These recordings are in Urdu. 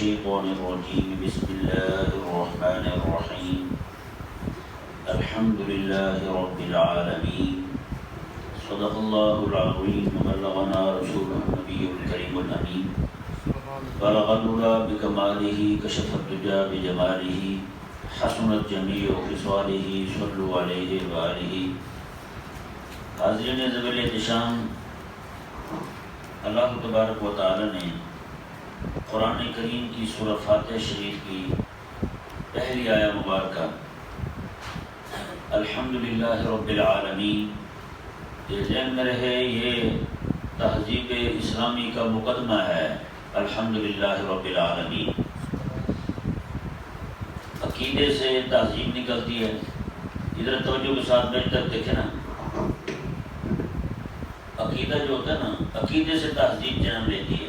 الشيطان الرجيم بسم الله الرحمن الرحيم الحمد لله رب العالمين صدق الله العظيم وبلغنا رسوله النبي الكريم الأمين بلغ العلا بكماله كشف الدجى بجماله حسنت جميع خصاله صلوا عليه وآله. حاضرین ذویل احتشام، اللہ تبارک و تعالی نے قرآن کریم کی سورہ فاتحہ شریف کی پہلی آیہ مبارکہ الحمدللہ رب العالمین یہ ذہن میں رہے، یہ تہذیب اسلامی کا مقدمہ ہے. الحمدللہ رب العالمین، عقیدے سے تہذیب نکلتی ہے. ادھر توجہ کے ساتھ میری طرف دیکھیں نا، عقیدہ جو ہوتا ہے نا، عقیدے سے تہذیب جنم لیتی ہے.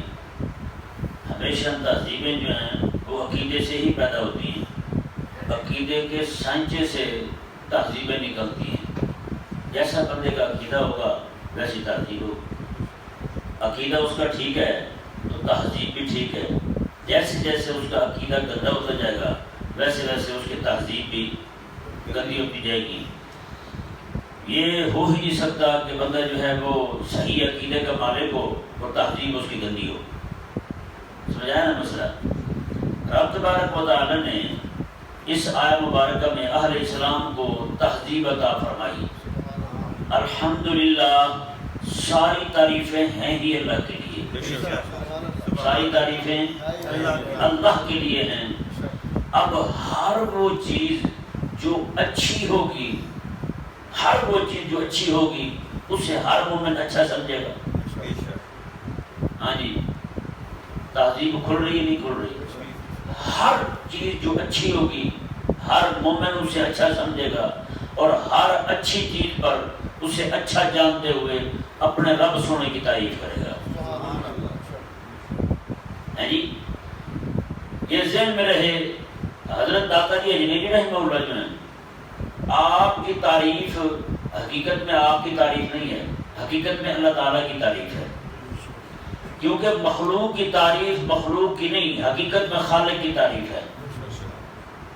ہمیشہ تہذیبیں جو ہیں وہ عقیدے سے ہی پیدا ہوتی ہیں. عقیدے کے سانچے سے تہذیبیں نکلتی ہیں. جیسا بندے کا عقیدہ ہوگا ویسی تہذیب ہوگی. عقیدہ اس کا ٹھیک ہے تو تہذیب بھی ٹھیک ہے. جیسے جیسے اس کا عقیدہ گندا ہوتا جائے گا ویسے ویسے اس کی تہذیب بھی گندی ہوتی جائے گی. یہ ہو ہی نہیں سکتا کہ بندہ جو ہے وہ صحیح عقیدے کا مالک ہو اور تہذیب اس کی گندی ہو. سمجھایا نا مسئلہ؟ رب تبارک و تعالی نے اس آیہ مبارکہ میں اہل اسلام کو تہذیب عطا فرمائی. الحمدللہ، ساری تعریفیں ہیں ہی اللہ کے لیے. ساری تعریفیں اللہ کے لیے ہیں. اب ہر وہ چیز جو اچھی ہوگی، ہر وہ چیز جو اچھی ہوگی اسے ہر مومن اچھا سمجھے گا. ہاں جی، تہذیب کھل رہی ہے نہیں کھل رہی؟ ہر چیز جو اچھی ہوگی ہر مومن اسے اچھا سمجھے گا اور ہر اچھی چیز پر اسے اچھا جانتے ہوئے اپنے رب سونے کی تعریف کرے گا. جی، یہ ذہن میں رہے. حضرت داتا جی اجمیری رحمہ اللہ جو ہیں، آپ کی تعریف حقیقت میں آپ کی تعریف نہیں ہے، حقیقت میں اللہ تعالیٰ کی تعریف ہے. کیونکہ مخلوق کی تعریف مخلوق کی نہیں، حقیقت میں خالق کی تعریف ہے.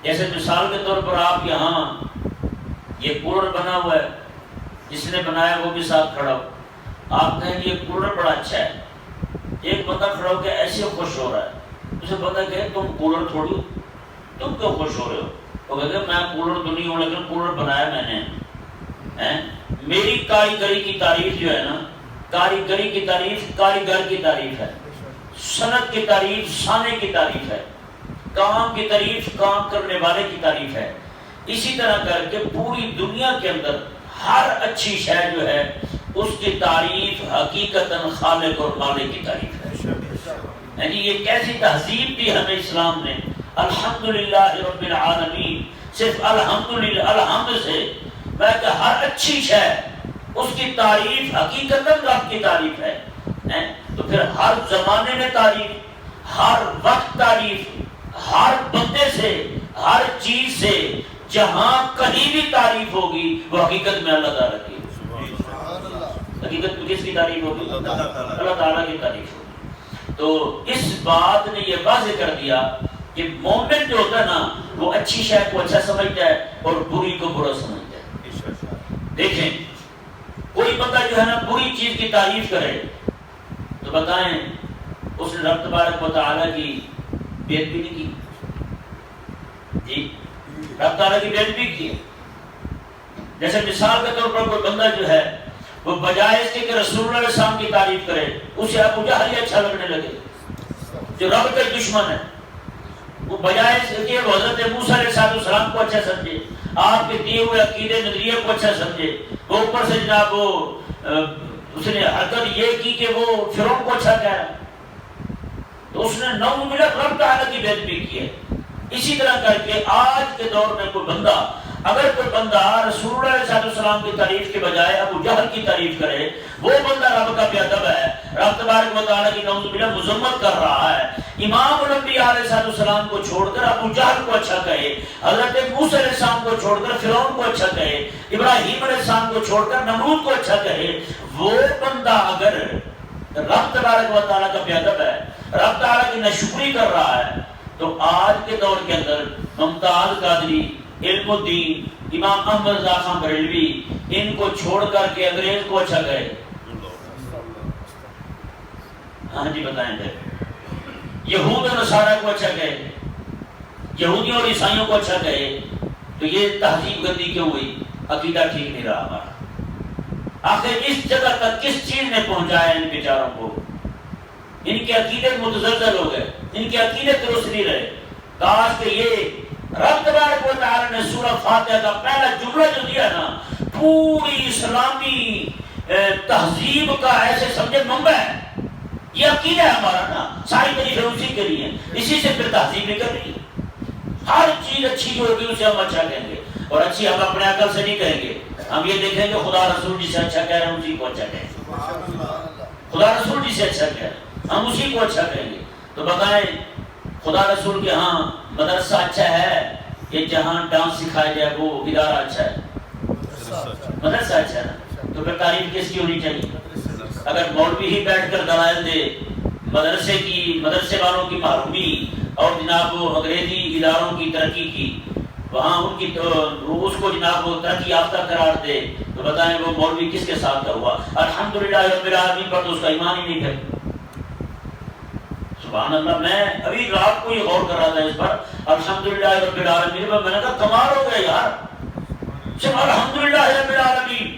جیسے مثال کے طور پر آپ یہاں یہ کولر بنا ہوا ہے، جس نے بنایا وہ بھی ساتھ کھڑا ہو. آپ کہیں یہ کولر بڑا اچھا ہے. ایک بندہ کھڑا ہو کے ایسے خوش ہو رہا ہے، اسے بندہ کہے تم کولر تھوڑی ہو، تم کیوں خوش ہو رہے ہو؟ وہ کہتے میں کولر تو نہیں ہوں لیکن کولر بنایا میں نے. میری کاریگری کی تعریف جو ہے نا، کاریگری کی تعریف کاریگر کی تعریف ہے، صنعت کی تعریف صانع کی تعریف ہے، کام کی تعریف کام کرنے والے کی تعریف ہے. اسی طرح کر کے پوری دنیا کے اندر ہر اچھی شے جو ہے اس کی تعریف حقیقتاً خالق اور مالک کی تعریف ہے. یعنی یہ کیسی تہذیب دی ہمیں اسلام نے. الحمدللہ رب العالمین، صرف الحمدللہ، الحمد سے میں کہ ہر اچھی شے اس کی تعریف حقیقتاً رب کی تعریف ہے. تو پھر ہر زمانے میں تعریف، ہر وقت تعریف، ہر بندے سے ہر چیز سے جہاں کہیں بھی تعریف ہوگی وہ حقیقت میں اللہ تعالیٰ کی. حقیقت میں کس کی تعریف ہوگی؟ اللہ تعالیٰ کی تعریف ہوگی. تو اس بات نے یہ واضح کر دیا کہ مومن جو ہوتا ہے نا وہ اچھی شے کو اچھا سمجھتا ہے اور بری کو برا سمجھتا ہے. دیکھیں، کوئی بندہ جو ہے نا بری چیز کی تعریف کرے تو بتائیں اس نے رب تبارک و تعالیٰ کی بے ادبی نہیں کی؟ جی، رب تعالیٰ کی بے ادبی کی. جیسے مثال کے طور پر کوئی بندہ جو ہے وہ بجائے اس کے کہ رسول اللہ علیہ السلام کی تعریف کرے اسے ابو جہل ہی اچھا لگنے لگے جو رب کا دشمن ہے. وہ بجائے اس کے وہ حضرت موسیٰ علیہ السلام کو اچھا سمجھے، آپ کے دیے ہوئے عقیدے نظریے کو اچھا سمجھے، وہ اوپر سے جناب وہ اس نے حرکت یہ کی کہ وہ فرعون کو اچھا کہہ رہا، تو اس نے نعوذ باللہ رب تعالیٰ کی بے ادبی کی ہے. اسی طرح کر کے آج کے دور میں کوئی بندہ، اگر کوئی بندہ رسول اللہ علیہ السلام کی تعریف کے بجائے ابو جہل کی تعریف کرے، وہ بندہ رب کا بے ادب ہے، رب تبارک و تعالیٰ کی نعوذ باللہ مذمت کر رہا ہے. امام الانبیاء علیہ السلام کو چھوڑ کر ابو جہل کو اچھا کہے، حضرت موسیٰ علیہ السلام کو چھوڑ کر فرعون کو اچھا کہے، ابراہیم علیہ السلام کو چھوڑ کر نمرود کو اچھا کہے، وہ بندہ اگر رب تبارک و تعالیٰ کا بے ادب ہے رب تعالیٰ کی ناشکری کر رہا ہے، تو آج کے دور کے اندر ممتاز قادری، علم الدین، امام احمد رضا خان بریلوی، ان کو چھوڑ کر کے انگریز کو اچھا کہے. ہاں جی بتائیں پھر. یہود و نصارہ کو اچھا کہے، یہودیوں اور عیسائیوں کو اچھا کہے، تو یہ تہذیب گندی کیوں ہوئی؟ عقیدہ ٹھیک نہیں رہا ہمارا. آخر اس جگہ تک کس چیز نے پہنچایا ان بیچاروں کو؟ ان کے عقیدے متزلزل ہو گئے، ان کے عقیدے درست نہیں رہے. کاش کہ یہ رب تبارک و تعالی نے سورہ فاتحہ کا پہلا جملہ جو دیا نا، پوری اسلامی تہذیب کا ایسے سمجھے منبع ہے. یہ عقیدہ ہے ہمارا نا، ساری تاریخیں اسی کے لیے، اسی سے پھر تہذیب نکل رہی ہے. ہر چیز اچھی جو ہوگی اسے ہم اچھا کہیں گے، اور اچھی ہم اپنے عقل سے نہیں کہیں گے. ہم یہ دیکھیں گے خدا رسول جسے اچھا کہہ رہے ہیں اسی کو اچھا کہیں گے. خدا رسول جسے اچھا کہہ رہے ہیں ہم اسی کو اچھا کہیں گے. تو بتائیں خدا رسول کے ہاں مدرسہ اچھا ہے کہ جہاں ڈانس سکھایا جائے وہ ادارہ اچھا ہے؟ مدرسہ اچھا ہے. تو پھر تعریف کس کی ہونی چاہیے؟ اگر مولوی ہی بیٹھ کر دلائل دے مدرسے کی، مدرسے والوں کی محرومی اور جناب انگریزی اداروں کی ترقی کی، وہاں ان کی اس کو جناب ترقی یافتہ قرار دے، تو بتائیں وہ مولوی کس کے ساتھ کا ہوا؟ الحمدللہ رب العالمین پر تو اس کا ایمان ہی نہیں پھر. سبحان اللہ. میں ابھی رات کو یہ غور کر رہا تھا اس پر، الحمدللہ رب العالمین پر. میں نے کہا کمال ہو گیا یار، صرف الحمدللہ رب العالمین.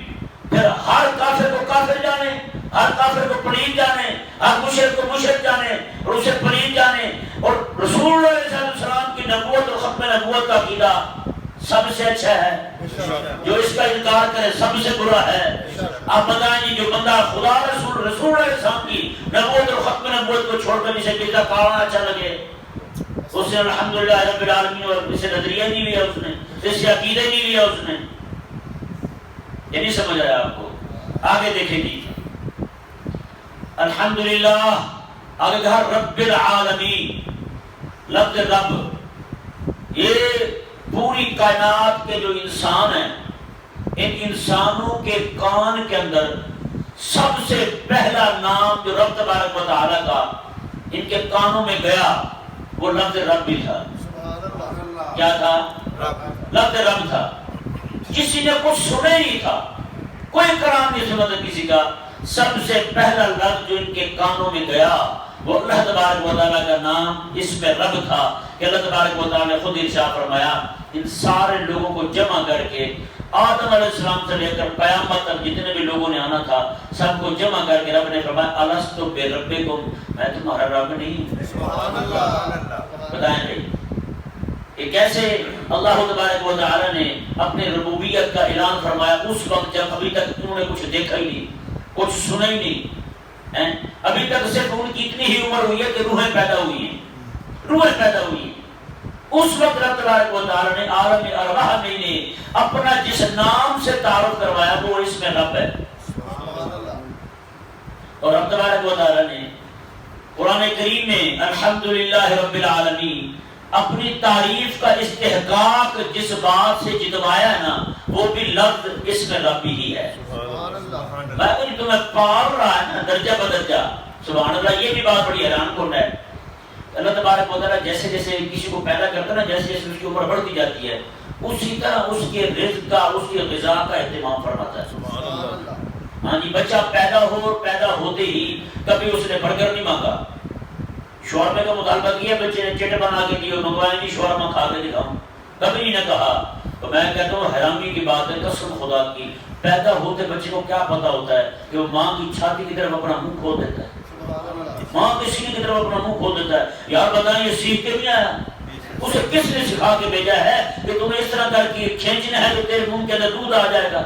پھر ہر کافر کو کافر جانے، ہر کافر کو پلید جانے، ہر مشرک کو مشرک جانے اور اسے پلید جانے. اور رسول اللہ علیہ السلام کی نبوت اور ختم نبوت کا عقیدہ سب سے اچھا ہے، جو اس کا انکار کرے سب سے برا ہے. آپ بتائیں جی، جو بندہ خدا رسول اللہ علیہ السلام کی نبوت اور ختم نبوت کو چھوڑ کر اسے بیٹا پانا اچھا لگے، اس نے الحمدللہ رب العالمین اور اسے نظریہ نہیں لیا، اس نے اس سے عقیدہ نہیں لیا. اس نے یہ نہیں سمجھ آیا آپ کو؟ آگے دیکھیں جی، الحمدللہ آگے کہا رب العالمین. لفظ رب، یہ پوری کائنات کے جو انسان ہیں، ان انسانوں کے کان کے اندر سب سے پہلا نام جو رب تبارک و تعالیٰ کا ان کے کانوں میں گیا وہ لفظ رب بھی تھا. کیا تھا؟ لفظ رب تھا. کسی نے کچھ سنا ہی نہیں تھا، کوئی کلام نہیں سنا تھا کسی کا. سب سے پہلا لفظ جو ان کے کانوں میں گیا وہ اللہ تبارک و تعالیٰ کا نام اس میں رب تھا. کہ اللہ تبارک و تعالیٰ نے خود ارشاد فرمایا، ان سارے لوگوں کو جمع کر کے، آدم علیہ السلام سے لے کر قیامت تک جتنے بھی لوگوں نے آنا تھا سب کو جمع کر کے رب نے فرمایا الستو بربکم، میں تمہارا رب نہیں؟ سبحان اللہ. بتائیں بھائی یہ کیسے اللہ تبارک و تعالیٰ نے اپنے ربوبیت کا اعلان فرمایا اس وقت جب ابھی تک انہوں نے کچھ دیکھا ہی نہیں، کچھ سنا ہی نہیں. ابھی تک صرف ان کی اتنی ہی عمر ہوئی ہے کہ روحیں پیدا ہوئی ہیں، روحیں پیدا ہوئی ہیں. اس وقت رب تبارک و تعالیٰ نے عالم ارواح میں نے اپنا جس نام سے تعارف کروایا وہ اس میں رب ہے. اور رب تبارک و تعالیٰ نے قرآن کریم میں الحمدللہ رب العالمین اپنی تعریف کا استحقاق جس بات سے جتوایا ہے نا، وہ بھی لفظ اس میں رب ہی ہے. میں تمہیں پال رہا ہے نا درجہ بدرجہ. سبحان اللہ. یہ بھی بات بڑی حیران کن ہے. اللہ تبارک و تعالیٰ جیسے جیسے کسی کو پیدا کرتا ہے نا، جیسے جیسے اس کی عمر بڑھتی جاتی ہے اسی طرح اس کے رزق کا، اس کی غذا کا اہتمام فرماتا ہے. ہاں جی، بچہ پیدا ہوتے ہی کبھی اس نے برگر نہیں مانگا، شورمے کا مطالبہ کیا، بچے نے چٹ بنا کے دیے، منگوائے نہیں شورما کھا کے دکھاؤں، کبھی نہیں نے کہا. تو میں کہتا ہوں حیرانی کی بات ہے قسم خدا کی، پیدا ہوتے بچے کو کیا پتا ہوتا ہے کہ وہ ماں کی چھاتی کی طرف اپنا منہ کھول دیتا ہے، ماں کے سینے کی طرف اپنا منہ کھول دیتا ہے. یار بتائیں یہ سیکھ کے نہیں آیا، اسے کس نے سکھا کے بھیجا ہے کہ تمہیں اس طرح کر کے کھینچنا ہے تو تیرے منہ کے اندر دودھ آ جائے گا؟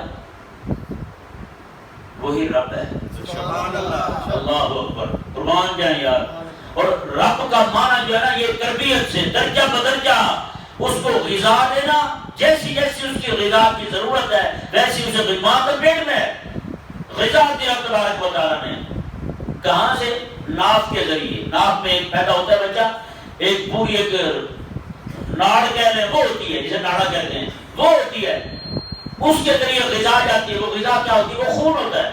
وہی رب ہے. اللہ اکبر، قربان جائیں یار. اور رب کا معنی جو ہے نا، یہ تربیت سے درجہ بدرجہ اس کو غذا دینا، جیسی جیسی اس کی غذا کی ضرورت ہے ویسی اسے ماں کے پیٹ میں غذا دی رب تبارک و تعالیٰ نے. کہاں سے؟ ناف کے ذریعے. ناف میں پیدا ہوتا ہے بچہ، ایک پوری ایک ناڑ کہہ لیں وہ ہوتی ہے، جسے ناڑا کہتے ہیں وہ ہوتی ہے، اس کے ذریعے غذا جاتی ہے. وہ غذا کیا ہوتی ہے؟ وہ خون ہوتا ہے.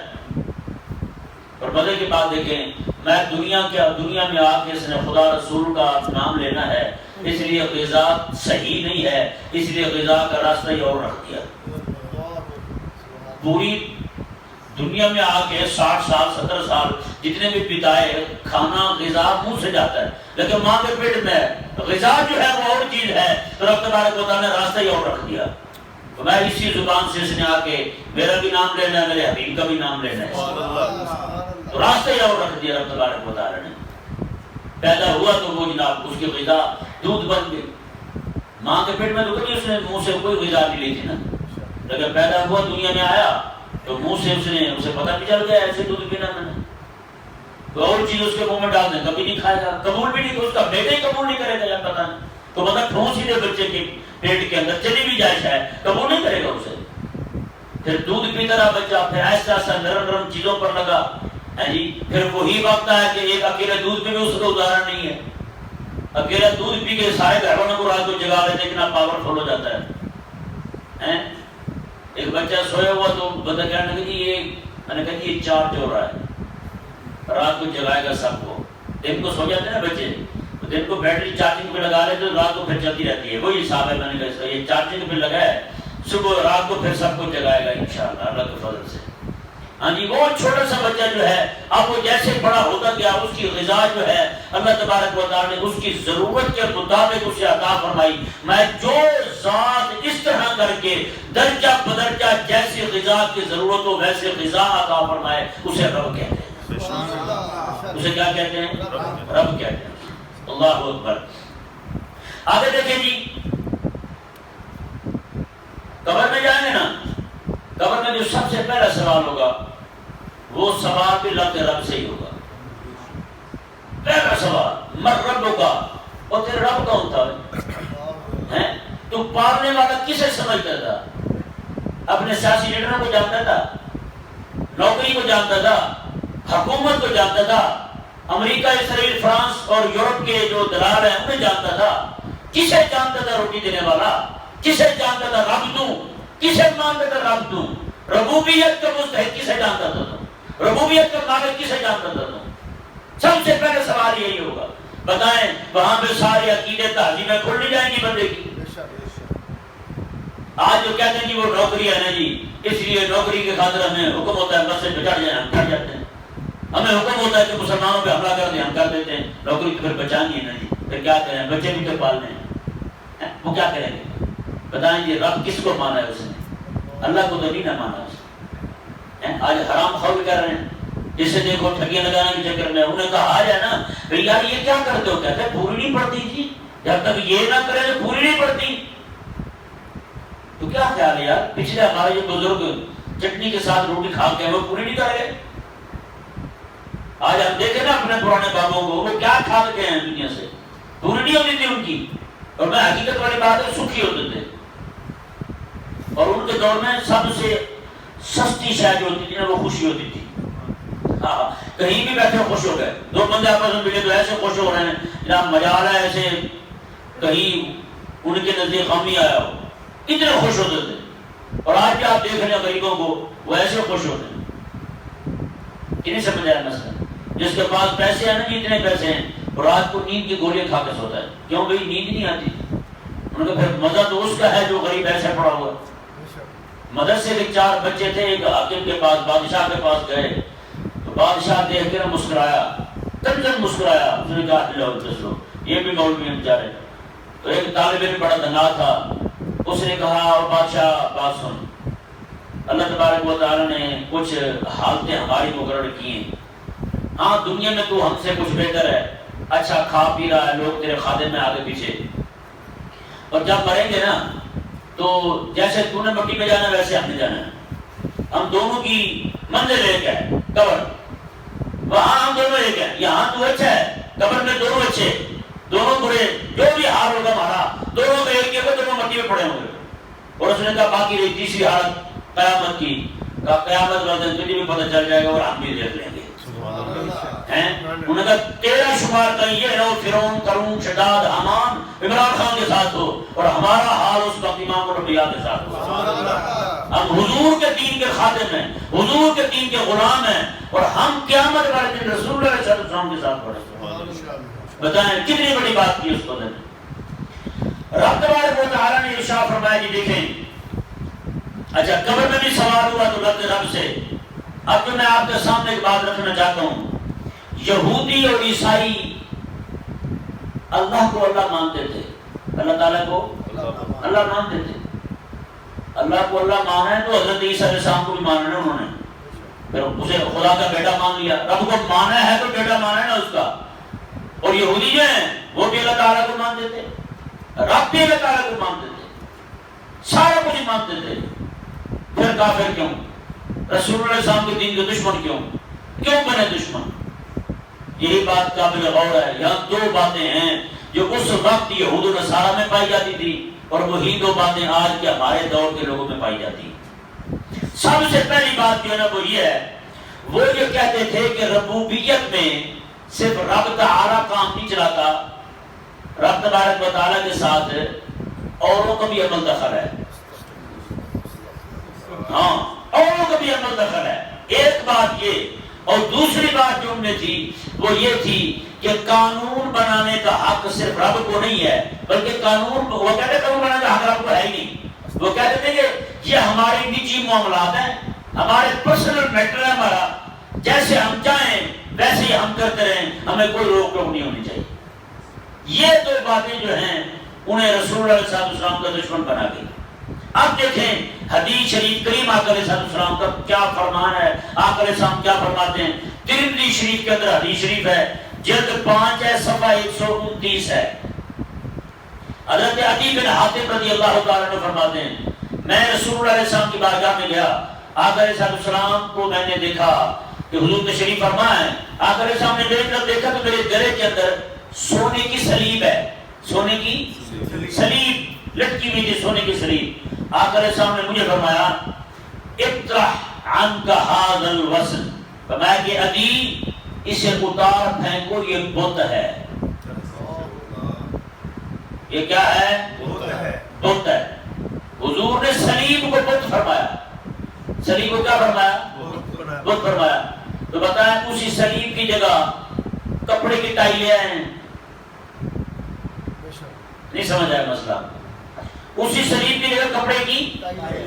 اور مزے کی بات دیکھیں، میں دنیا میں آ کے اس نے خدا رسول کا نام لینا ہے، اس لیے غذا صحیح نہیں ہے، اس لیے غذا کا راستہ ہی اور رکھ دیا۔ پوری دنیا میں آ کے 60 سال 70 سال جتنے بھی بتائے، کھانا غذا منہ سے جاتا ہے، لیکن ماں کے پیٹ میں غذا جو ہے وہ اور چیز ہے، تو رب تبارک و تعالیٰ نے راستہ ہی اور رکھ دیا۔ تو میں اسی زبان سے اس نے آ کے میرا بھی نام لینا ہے، میرے حبیب کا بھی نام لینا ہے، تو راستہ ہی اور رکھ دیا رب تبارک و تعالیٰ نے۔ پیدا ہوا تو وہ جناب اس کی غذا دودھ بن گئی، ماں کے پیٹ میں تو کبھی اس نے منہ سے کوئی غذا نہیں لی تھی نا، لیکن پیدا ہوا دنیا میں آیا تو منہ سے اسے پتہ بھی چل گیا ایسے دودھ پینا میں نے، تو اور چیز اس کے منہ میں ڈال دیں کبھی نہیں کھائے گا، قبول بھی نہیں، اس کا بیٹا ہی قبول نہیں کرے گا، یا پتہ نہیں تو مطلب ٹھونس ہی دے بچے کے پیٹ کے اندر چلی بھی جائے شاید قبول نہیں کرے گا اسے۔ پھر دودھ پیتا رہا بچہ، پھر ایسا ایسا نرم نرم چیزوں پر لگا ہے جی، پھر وہی وقت ہے کہ ایک اکیلے دودھ پہ بھی اس کا ادھارن نہیں ہے، اکیلا دودھ پی کے سارے گھر والوں کو رات کو جگا لیتے کتنا پاورفل ہو جاتا ہے۔ ایک بچہ سویا ہوا تو بندہ کہنے لگا جی میں نے کہا جی یہ چارج ہو رہا ہے، رات کو جگائے گا سب کو، دن کو سو جاتے ہیں نا بچے، دن کو بیٹری چارجنگ پہ لگا لیتے تو رات کو پھر چلتی رہتی ہے، وہی حساب ہے۔ میں نے کہا یہ چارجنگ پہ لگا ہے، صبح رات کو پھر سب کو جگائے گا انشاءاللہ اللہ کے فضل سے۔ ہاں جی، وہ چھوٹا سا بچہ جو ہے اب وہ جیسے بڑا ہوتا گیا، اس کی غذا جو ہے اللہ تبارک و تعالیٰ نے اس کی ضرورت کے مطابق اسے عطا فرمائی۔ میں جو ذات اس طرح کر کے درجہ بدرجہ جیسی غذا کی ضرورت ہو ویسے غذا عطا فرمائے، اسے رب کہتے ہیں۔ اسے کیا کہتے ہیں؟ رب کہتے ہیں۔ اللہ اکبر۔ آگے دیکھیں جی، قبر میں جائیں گے نا، قبر میں جو سب سے پہلا سوال ہوگا وہ سوال بھی اللہ کے رب سے ہی ہوگا۔ پہلا سوال من رب کا، اور تیرے رب کون تھا؟ تو پالنے والا کسے سمجھتا تھا؟ اپنے سیاسی لیڈروں کو جانتا تھا، نوکری کو جانتا تھا، حکومت کو جانتا تھا، امریکہ اسرائیل فرانس اور یورپ کے جو دلال ہیں انہیں جانتا تھا؟ کسے جانتا تھا روٹی دینے والا؟ کسے جانتا تھا رب تو؟ کسے مانتا تھا رب تو؟ ربوبیت کا مستحق کسے جانتا تھا تو؟ ربوبیت کا مالک کسے جانتا تھا تو؟ سب سے پہلے سوال یہی ہوگا۔ بتائیں وہاں پہ سارے عقیدے تہذیبیں کھل نہیں جائیں گی بندے کی؟ آج جو کہتے ہیں جی وہ نوکری ہے نا جی، اس لیے نوکری کے خاطر ہمیں حکم ہوتا ہے مسجد پہ چڑھ جائیں، ہم چڑھ جاتے ہیں، ہمیں حکم ہوتا ہے کہ مسلمانوں پہ حملہ کر دیں، ہم کر دیتے ہیں، نوکری تو پھر بچانی ہے نا جی، پھر کیا کریں، بچے بھی تو پالنے ہیں، وہ کیا کریں گے؟ بتائیں جی رب کس کو مانا ہے اس نے؟ اللہ کو تو نہیں نہ مانا اس نے۔ آج حرام خور کر رہے ہیں، جسے دیکھو ٹھگیاں لگانے کے چکر میں، انہیں کہا آ جائے نا یار یہ کیا کرتے ہو، کہتے ہیں پوری نہیں پڑتی جی، جب تک یہ نہ کرے تو پوری نہیں پڑتی۔ تو کیا خیال ہے یار، پچھلے ہمارے جو بزرگ چٹنی کے ساتھ روٹی کھا کے وہ پوری نہیں کر گئے؟ آج ہم دیکھیں نا اپنے پرانے بابوں کو، وہ کیا کھا کے ہیں دنیا سے، پوری نہیں ہوتی تھی ان کی، اور میں حقیقت والی بات ہے سکھی ہوتے تھے، اور ان کے دور میں سب سے سستی شے جو ہوتی تھی نا وہ خوشی ہوتی تھی۔ ہاں کہیں بھی بیٹھے خوش ہو گئے، دو بندے آپس میں ملے تو ایسے خوش ہو رہے ہیں جناب مجال ہے، ایسے کہیں ان کے نزدیک غم ہی آیا ہو، اتنے خوش ہوتے تھے۔ اور آج بھی آپ دیکھ رہے ہیں غریبوں کو، وہ ایسے خوش ہوتے ہیں۔ نہیں سمجھ آیا مسئلہ؟ جس کے پاس پیسے ہیں نا جی، اتنے پیسے ہیں، اور رات کو نیند کی گولیاں کھا کے سوتا ہے، کیوں بھائی نیند نہیں آتی؟ ان کا پھر مزہ تو اس کا ہے جو غریب ایسے پڑا ہوا۔ مدرسے کے 4 بچے تھے، ایک حاکم کے پاس بادشاہ کے پاس گئے تو بادشاہ دیکھ کے نہ مسکرایا، تنزن مسکرایا، اس نے کہا لو لو یہ بھی مولوی ہیں بیچارے۔ تو ایک طالب علم بڑا دنا تھا، اس نے کہا بادشاہ بات سن، اللہ تبارک و تعالیٰ نے کچھ حالتیں ہماری مقرر کی ہیں، ہاں دنیا میں تو ہم سے کچھ بہتر ہے، اچھا کھا پی رہا ہے، لوگ تیرے خادم میں آگے پیچھے، اور جب مریں گے نا تو جیسے تو نے مٹی میں جانا ویسے ہم نے جانا ہے، ہم دونوں کی منزل ایک ہے قبر، وہاں ہم دونوں ایک ہیں، یہاں تو اچھا ہے، قبر میں دونوں اچھے دونوں برے، جو بھی حال ہوگا ہمارا دونوں میں ایک ہوگا، دونوں مٹی میں پڑے ہوں گے۔ اور اس نے کہا باقی رہی تیسری حالت قیامت کی، کہا قیامت والے دن تجھے بھی پتہ چل جائے گا اور ہم بھی دیکھ لیں گے۔ انہوں نے کہا تیرا شمار کہیں یہ ہو فرعون قارون شداد حامان عمران خان کے ساتھ ہو، اور ہمارا حال اس وقت امام الانبیاء کے ساتھ ہو۔ ہم حضور کے دین کے خادم ہیں، حضور کے دین کے غلام ہیں، اور ہم قیامت والے دن رسول اللہ صلی اللہ علیہ وسلم کے ساتھ پڑھیں۔ بتائیں کتنی بڑی بات کی اس کو دن۔ رب تبارک و تعالیٰ نے ارشاد فرمایا، جی دیکھیں، اچھا قبر میں بھی سوال ہوا تو رب سے۔ اب جو میں آپ کے سامنے ایک بات رکھنا چاہتا ہوں، یہودی اور عیسائی اللہ کو اللہ مانتے تھے، اللہ تعالیٰ کو اللہ مانتے تھے۔ اللہ کو اللہ مانا ہے تو حضرت عیسیٰ علیہ السلام کو بھی مانا ہے انہوں نے، پھر اسے خدا کا بیٹا مان لیا۔ رب کو مانا ہے تو بیٹا مانا ہے نا اس کا۔ اور یہودی جو ہیں وہ بھی اللہ تعالیٰ کو مانتے تھے، رب بھی اللہ تعالیٰ کو مانتے تھے، سارا کچھ مانتے تھے، پھر کافر کیوں؟ رسول اللہ علیہ السلام کے دین کے دشمن کیوں بنے دشمن؟ یہی بات قابل غور ہے۔ یہاں دو باتیں ہیں جو اس وقت یہود و نصارہ میں پائی جاتی تھی، اور وہی دو باتیں آج کے ہمارے دور کے لوگوں میں پائی جاتی ہیں۔ سب سے پہلی بات جو ہے نا وہ یہ ہے، وہ یہ کہتے تھے کہ ربوبیت میں صرف رب تعالی کام نہیں چلاتا، رب تبارک و تعالیٰ کے ساتھ اوروں کا بھی عمل دخل ہے۔ ہاں، اوروں کا بھی عمل دخل ہے، ایک بات یہ۔ اور دوسری بات جو ان میں تھی وہ یہ تھی کہ قانون بنانے کا حق صرف رب کو نہیں ہے، بلکہ قانون، وہ کہتے ہیں قانون بنانے کا حق رب کو ہے ہی نہیں۔ وہ کہتے تھے کہ یہ ہمارے نجی معاملات ہیں، ہمارے پرسنل میٹر ہے، ہمارا جیسے ہم چاہیں ویسے ہی ہم کرتے رہیں، ہمیں کوئی روک ٹوک نہیں ہونی چاہیے۔ یہ دو باتیں جو ہیں انہیں رسول اللہ صلی اللہ علیہ وسلم کا دشمن بنا گئی۔ اب دیکھیں حدیث شریف کریم آقا علیہ السلام کا کیا فرمان ہے، آقا علیہ السلام کیا فرماتے ہیں۔ ترمذی شریف کے اندر حدیث شریف ہے، جلد 5 ہے، صفحہ 129 ہے۔ حضرت عدی بن حاتم رضی اللہ تعالیٰ عنہ فرماتے ہیں، میں رسول اللہ علیہ السلام کی بارگاہ میں گیا، آقا علیہ السلام کو میں نے دیکھا کہ حضور تشریف فرما ہے۔ آقا علیہ السلام نے میری طرف دیکھا تو میرے گلے کے اندر سونے کی سلیب ہے، سونے کی سلیب لٹکی ہوئی تھی، سونے کی سلیب۔ آقا علیہ السلام نے مجھے فرمایا، اطرح عنک ھذا الوثن، فرمایا کہ عدی اسے اتار پھینکو، یہ بت ہے۔ یہ کیا ہے؟ بت ہے۔ حضور نے سلیب کو بت فرمایا، سلیب کو کیا فرمایا؟ بت فرمایا۔ تو بتائیں اسی سلیب کی جگہ کپڑے کی ٹائلیں ہیں، نہیں سمجھ آیا مسئلہ؟ اسی سلیب کی جگہ کپڑے کی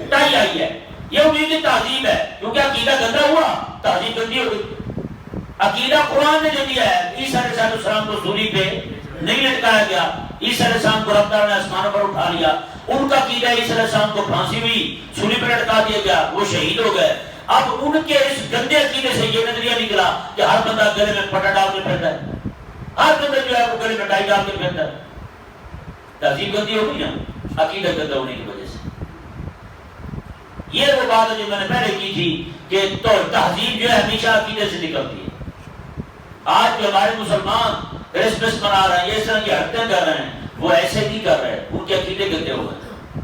ٹائی آئی ہے۔ یہ انہیں کی تہذیب ہے، کیونکہ عقیدہ گندا ہوا، تہذیب گندی ہو گئی۔ عقیدہ قرآن نے جو دیا ہے، عیسیٰ علیہ السلام کو سولی پہ نہیں لٹکایا گیا، عیسیٰ علیہ السلام کو رب تعالیٰ نے آسمانوں پر اٹھا لیا۔ ان کا عقیدہ عیسیٰ علیہ السلام کو پھانسی ہوئی، سولی پہ لٹکا دیا گیا، وہ شہید ہو گئے۔ اب ان کے اس گندے عقیدے سے یہ نظریہ نکلا کہ ہر بندہ گلے میں پٹا ڈال کے پھرتا ہے، ہر بندہ جو ہے وہ گلے میں ٹائی ڈال کے پھرتا ہے۔ تہذیب گندی ہو گئی نا عقیدہ گندا ہونے کی وجہ سے۔ یہ وہ بات ہے جو میں نے پہلے کی تھی کہ تو تہذیب جو ہے ہمیشہ عقیدے سے نکلتی ہے۔ آج جو ہمارے مسلمان کرسمس منا رہے ہیں، یہ اس طرح کی حرکتیں کر رہے ہیں، وہ ایسے نہیں کر رہے، ان کے عقیدے گندے ہوئے ہیں،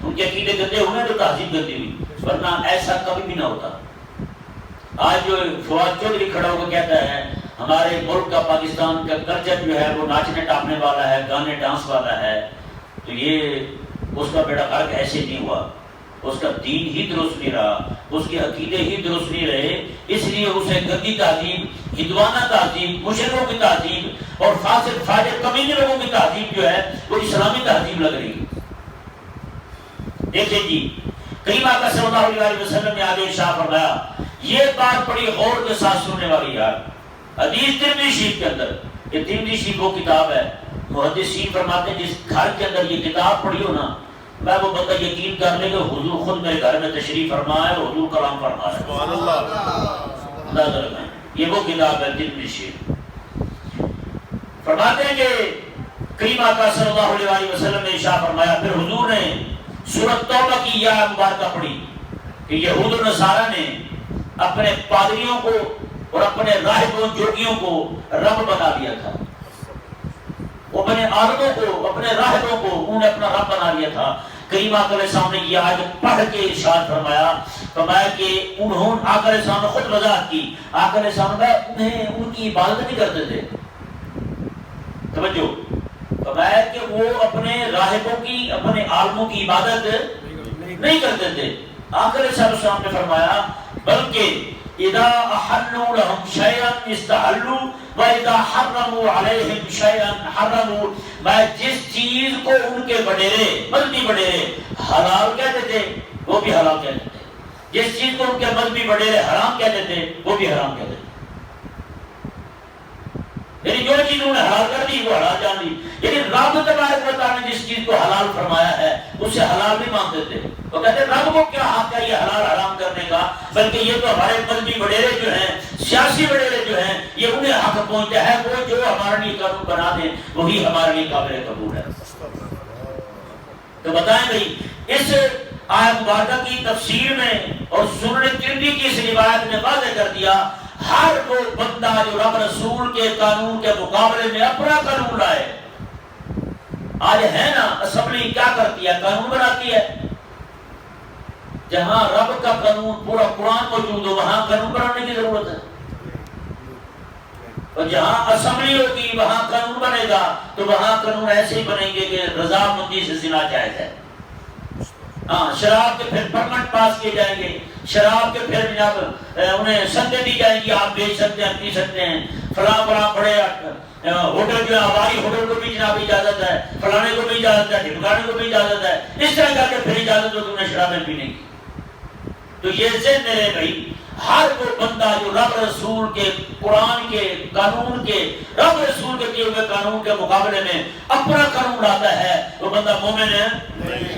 ان کے عقیدے گندے ہوئے تو تہذیب گندی ہوئی، ورنہ ایسا کبھی بھی نہ ہوتا۔ آج جو فواد چودھری کھڑا ہو کے کہتا ہے ہمارے ملک کا، پاکستان کا کلچر جو ہے وہ ناچنے ٹاپنے والا ہے، گانے ڈانس والا ہے، تو یہ اس کا بیڑا غرق ایسے نہیں ہوا، اس کا دین ہی درست نہیں رہا، اس کے عقیدے ہی درست نہیں رہے، اس لیے اسے گندی تہذیب، ہندوانہ تہذیب، مشرکوں کی تہذیب اور فاسق فاجر کمینے لوگوں کی تہذیب جو ہے وہ اسلامی تہذیب لگ رہی ہے۔ دیکھیں جی کریم آقا صلی اللہ علیہ وسلم نے آگے ارشاد فرمایا، یہ بات بڑی غور کے ساتھ سننے والی یار، حدیث ترمذی شریف کے اندر، یہ ترمذی شریف وہ کتاب ہے، محدثین فرماتے ہیں جس گھر کے اندر یہ کتاب پڑھی ہو نا، میں وہ بندہ یقین کر لے کہ حضور خود میرے گھر میں تشریف فرما ہے اور حضور کلام فرما ہے۔ سبحان اللہ، اندازہ لگائیں، یہ وہ کتاب ہے ترمذی شریف۔ فرماتے ہیں کہ کریم آقا صلی اللہ علیہ وسلم نے ارشاد فرمایا، پھر حضور نے سورۃ توبہ کی یہ آیت مبارکہ پڑھی کہ یہود و نصارہ نے اپنے پادریوں کو اور اپنے راہبوں جوگیوں کو رب بنا لیا تھا، وہ اپنے عالموں کو، اپنے راہبوں کو انہوں نے اپنا رب بنا لیا تھا۔ کریم آقا علیہ السلام نے یہ آیت پڑھ کے ارشاد فرمایا کہ انہوں نے، آقا علیہ السلام نے خود وضاحت کی، آقا علیہ السلام نے انہیں ان کی عبادت نہیں کرتے تھے، توجہ فرمایا کہ وہ اپنے راہبوں کی، اپنے عالموں کی عبادت نہیں کرتے تھے، آقا علیہ السلام نے فرمایا بلکہ اذا احلوا لهم شيئا استحلوا واذا حرموا عليهم شيئا حرموا، میں جس چیز کو ان کے وڈیرے مذہبی وڈیرے حلال کہتے تھے وہ بھی حلال کہتے تھے، جس چیز کو ان کے مذہبی وڈیرے حرام کہتے تھے وہ بھی حرام کہتے تھے. یعنی جو چیز انہوں نے حلال کر دی وہ حلال جان لی. یعنی رب تبارک و تعالیٰ نے جس چیز کو حلال فرمایا ہے اسے حلال نہیں مانتے تھے. وہ کہتے ہیں رب کو کیا حق ہے یہ حلال حرام کرنے کا، بلکہ یہ تو ہمارے مذہبی وڈیرے جو ہیں، سیاسی وڈیرے جو ہیں، یہ انہیں حق پہنچتا ہے، وہ جو ہمارے لیے قانون بنا دیں وہی ہمارے لیے قابل قبول ہے. تو بتائیں بھائی اس آیت مبارکہ کی تفسیر میں اور سنن ترمذی کی اس روایت نے واضح کر دیا ہر وہ بندہ جو رب رسول کے قانون کے مقابلے میں اپنا قانون لائے. آج ہے نا اسمبلی کیا کرتی ہے، قانون بناتی ہے. جہاں رب کا قانون پورا قرآن موجود ہو وہاں قانون بنانے کی ضرورت ہے، اور جہاں اسمبلی ہوگی وہاں قانون بنے گا تو وہاں قانون ایسے ہی بنیں گے کہ رضامندی سے زنا جائز ہے. ہاں شراب کے پھر پرمٹ پاس کیے جائیں گے، شراب کے پھر جناب انہیں سندیں دی جائیں گی، آپ بیچ سکتے ہیں پی سکتے ہیں. فلاں فلاں بڑے ہوٹل جو ہے ہماری ہوٹل کو بھی جناب اجازت ہے، فلانے کو بھی اجازت ہے، ٹھکانے کو بھی اجازت ہے. اس طرح کر کے پھر اجازت ہو تم نے شرابیں پینے کی. تو یہ ذہن میں رہے بھائی ہر وہ بندہ جو رب رسول کے قرآن کے قانون کے رب رسول کے کیے ہوئے قانون کے مقابلے میں اپنا قانون لاتا ہے وہ بندہ مومن ہے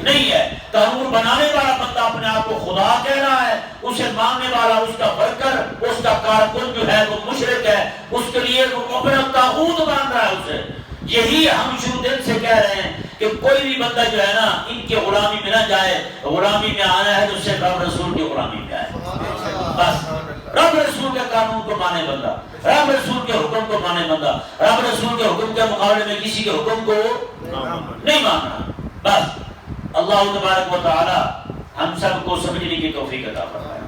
نہیں ہے. قانون بنانے والا بندہ اپنے آپ کو خدا کہہ رہا ہے، اسے ماننے والا اس کا ورکر اس کا کارکن جو ہے وہ مشرک ہے، اس کے لیے وہ اپنا طاغوت مان رہا ہے اسے. یہی ہم شروع دن سے کہہ رہے ہیں کہ کوئی بھی بندہ جو ہے نا ان کے غلامی میں نہ جائے، غلامی میں آنا ہے تو اس سے رب رسول کی غلامی میں آئے. بس رب رسول کے قانون کو مانے بندہ، رب رسول کے حکم کو مانے بندہ، رب رسول کے حکم کے مقابلے میں کسی کے حکم کو نہیں ماننا. بس اللہ تبارک و تعالی ہم سب کو سمجھنے کی توفیق عطا فرمائے.